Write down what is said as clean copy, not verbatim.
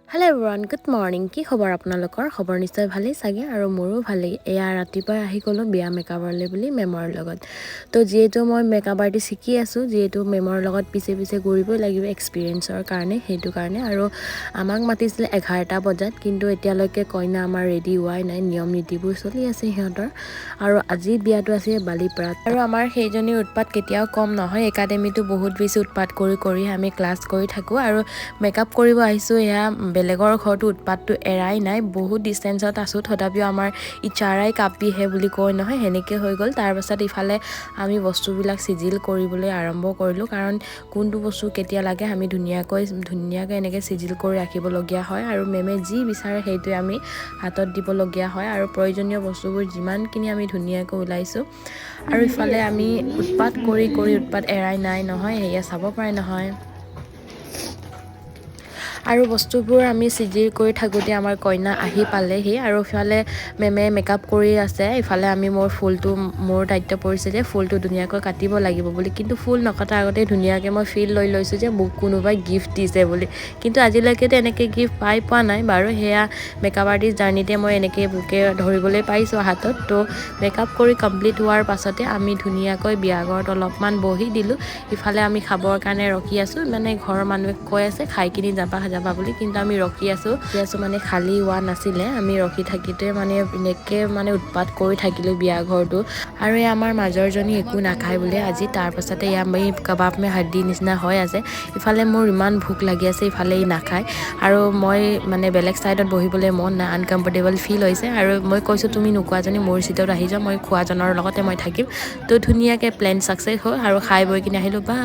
hello' everyone good morning কি খবৰ আপোনালোকৰ খবৰ নিশ্চয় ভালেই চাগে আৰু মোৰো ভালেই এয়া ৰাতিপুৱাই আহি গ'লোঁ বিয়া মেকআপলৈ বুলি মেমৰ লগত তো যিহেতু মই মেকআপ আৰ্টিষ্ট শিকি আছোঁ যিহেতু মেমৰ লগত পিছে পিছে ঘূৰিবই লাগিব এক্সপিৰিয়েঞ্চৰ কাৰণে সেইটো কাৰণে আৰু আমাক মাতিছিলে 11টা বজাত কিন্তু এতিয়ালৈকে কইনা আমাৰ ৰেডি হোৱাই নাই নিয়ম নীতিবোৰ চলি আছে সিহঁতৰ আৰু আজি বিয়াটো আছে বালিপাৰাত আৰু আমাৰ সেইজনীৰ উৎপাত কেতিয়াও কম নহয় একাডেমিটো বহুত বেছি উৎপাত কৰি আমি ক্লাছ কৰি থাকোঁ আৰু মেকআপ কৰিব আহিছোঁ এয়া বেলেগৰ ঘৰটো উৎপাতটো এৰাই নাই বহুত ডিষ্টেঞ্চত আছোঁ তথাপিও আমাৰ ইচাৰাই কাপি হে বুলি কয় নহয় সেনেকৈ হৈ গ'ল তাৰপাছত ইফালে আমি বস্তুবিলাক চিজিল কৰিবলৈ আৰম্ভ কৰিলোঁ কাৰণ কোনটো বস্তু কেতিয়া লাগে আমি ধুনীয়াকৈ এনেকৈ চিজিল কৰি ৰাখিবলগীয়া হয় আৰু মেমে যি বিচাৰে সেইটোৱে আমি হাতত দিবলগীয়া হয় আৰু প্ৰয়োজনীয় বস্তুবোৰ যিমানখিনি আমি ধুনীয়াকৈ ওলাইছোঁ আৰু ইফালে আমি উৎপাত কৰি উৎপাত এৰাই নাই নহয় সেয়া চাব পাৰে নহয় আৰু বস্তুবোৰ আমি চিজিল কৰি থাকোঁতে আমাৰ কইনা আহি পালেহি আৰু ইফালে মেমে মেকআপ কৰি আছে ইফালে আমি মোৰ দায়িত্ব পৰিছে যে ফুলটো ধুনীয়াকৈ কাটিব লাগিব বুলি কিন্তু ফুল নকটাৰ আগতে ধুনীয়াকৈ মই ফিল লৈ লৈছোঁ যে মোক কোনোবাই গিফ্ট দিছে বুলি কিন্তু আজিলৈকেতো এনেকৈ গিফ্ট পাই পোৱা নাই বাৰু সেয়া মেকআপ আৰ্টিষ্ট জাৰ্ণিতে মই এনেকৈ বুকে ধৰিবলৈ পাইছোঁ হাতত তো মেকআপ কৰি কমপ্লিট হোৱাৰ পাছতে আমি ধুনীয়াকৈ বিয়াঘৰত অলপমান বহি দিলোঁ ইফালে আমি খাবৰ কাৰণে ৰখি আছোঁ মানে ঘৰৰ মানুহে কৈ আছে খাই কিনি যাবা বুলি কিন্তু আমি ৰখি আছোঁ মানে খালী হোৱা নাছিলে আমি ৰখি থাকোঁতে মানে এনেকৈ মানে উৎপাত কৰি থাকিলোঁ বিয়া ঘৰটো আৰু এই আমাৰ মাজৰজনী একো নাখায় বোলে আজি তাৰপাছতে আমি কাবাব মে হাড্ডি নিচিনা হৈ আছে ইফালে মোৰ ইমান ভোক লাগি আছে ইফালে ই নাখায় আৰু মই মানে বেলেগ ছাইডত বহিবলৈ মন নাই আনকমফৰ্টেবল ফিল হৈছে আৰু মই কৈছোঁ তুমি নোকোৱাজনী মোৰ চিটত আহি যাওঁ মই খোৱাজনৰ লগতে মই থাকিম তো ধুনীয়াকৈ প্লেন ছাকচেছ হ'ল আৰু খাই বৈ কিনে আহিলোঁ বা